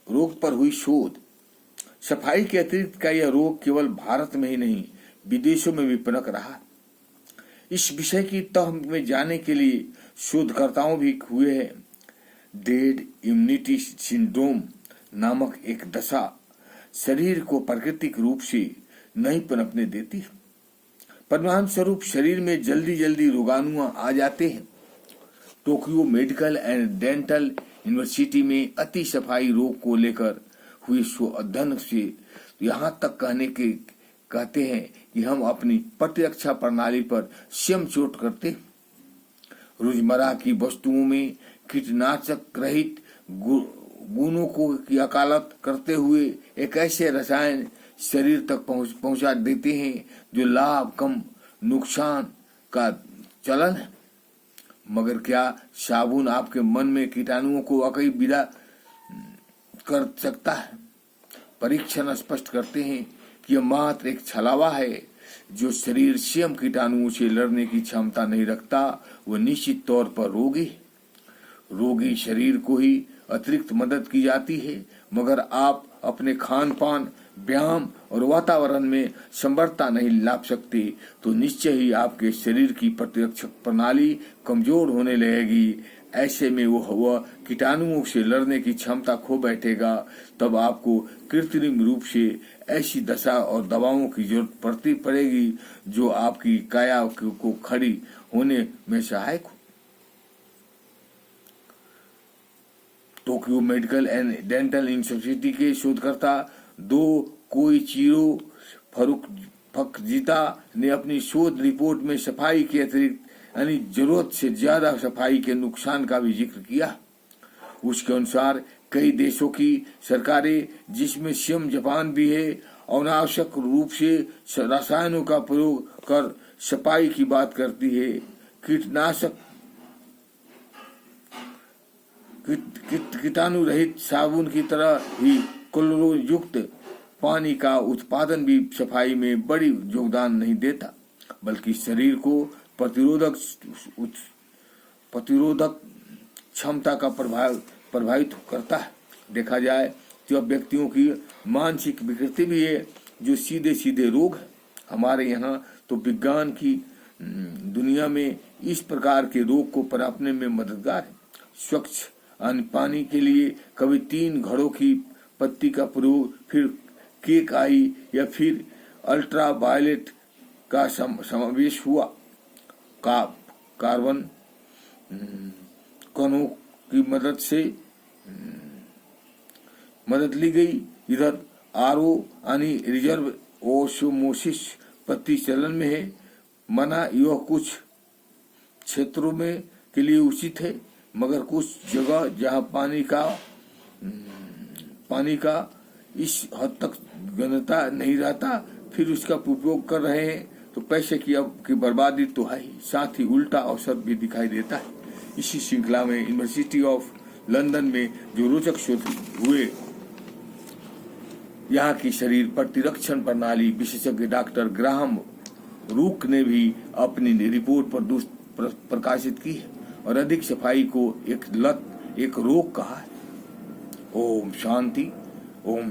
रोग पर हुई शोध। सफाई के अतिरिक्त का यह रोग केवल भारत में ही नहीं विदेशों में भी पनप रहा। इस विषय की तह में जाने के लिए शोधकर्ताओं भी हुए हैं। डेड इम्यूनिटी सिंड्रोम नामक एक दशा शरीर को प्राकृतिक रूप से नहीं पनपने देती। परिणाम स्वरूप शरीर में जल्दी जल्दी रोगाणु आ जाते हैं। Tokyo medical and dental university में अति सफाई रोग को लेकर हुए अध्ययन से यहाँ तक कहते हैं कि हम अपनी प्रतिरक्षा प्रणाली पर स्वयं चोट करते। रोजमर्रा की वस्तुओं में कीटनाशक रहित गुणों की वकालत करते हुए एक ऐसे रसायन शरीर तक पहुंचा देते हैं जो लाभ कम नुकसान का चलन है। मगर क्या साबुन आपके मन में कीटाणुओं को वाकई विदा कर सकता है? परीक्षण स्पष्ट करते हैं कि यह मात्र एक छलावा है। जो शरीर स्वयं कीटाणुओं से लड़ने की क्षमता नहीं रखता वह निश्चित तौर पर रोगी शरीर को ही अतिरिक्त मदद की जाती है। मगर आप अपने खान पान, व्यायाम और वातावरण में समर्थता नहीं ला सकते तो निश्चय ही आपके शरीर की प्रतिरक्षक प्रणाली कमजोर होने लगेगी। ऐसे में वह कीटाणुओं से लड़ने की क्षमता खो बैठेगा। तब आपको कृत्रिम रूप से ऐसी दशा और दवाओं की जरूरत पड़ेगी जो आपकी काया को खड़ी होने में सहायक हो। Tokyo medical and dental university के शोधकर्ता दो कोइचिरो फुजिता ने अपनी शोध रिपोर्ट में सफाई के अतिरिक्त यानी जरूरत से ज्यादा सफाई के नुकसान का भी जिक्र किया। उसके अनुसार कई देशों की सरकारें, जिसमें स्वयं जापान भी है, अनावश्यक रूप से रसायनों का प्रयोग कर सफाई की बात करती है। कीटाणु रहित साबुन की तरह ही क्लोरीन युक्त पानी का उत्पादन भी सफाई में बड़ी योगदान नहीं देता, बल्कि शरीर को प्रतिरोधक क्षमता का प्रभावित करता है। देखा जाए तो अब व्यक्तियों की मानसिक विकृति भी है जो सीधे सीधे रोग है। हमारे यहाँ तो विज्ञान की दुनिया में इस प्रकार के रोग को पनपने में मददगार है। स्वच्छ अन्न पानी के लिए कभी 3 घड़ों की पत्ती का प्रयोग, फिर केक आई या फिर अल्ट्रा वायलेट का समावेश हुआ। कार्बन कणों की मदद ली गई। इधर आरओ यानी रिजर्व ओस्मोसिस पत्ती चलन में है। माना यह कुछ क्षेत्रों में के लिए उचित है, मगर कुछ जगह जहां पानी का इस हद तक घनता नहीं रहता, फिर उसका उपयोग कर रहे हैं तो पैसे की बर्बादी तो है ही, साथ ही उल्टा अवसर भी दिखाई देता है। इसी श्रृंखला में यूनिवर्सिटी ऑफ लंदन में जो रोचक शोध हुए, यहाँ की शरीर प्रतिरक्षण प्रणाली विशेषज्ञ डॉक्टर ग्राहम रूक ने भी अपनी रिपोर्ट पर प्रकाशित की है और अधिक सफाई को एक रोग कहा है। ओम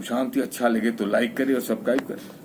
शांति। अच्छा लगे तो लाइक करें और सब्सक्राइब करें।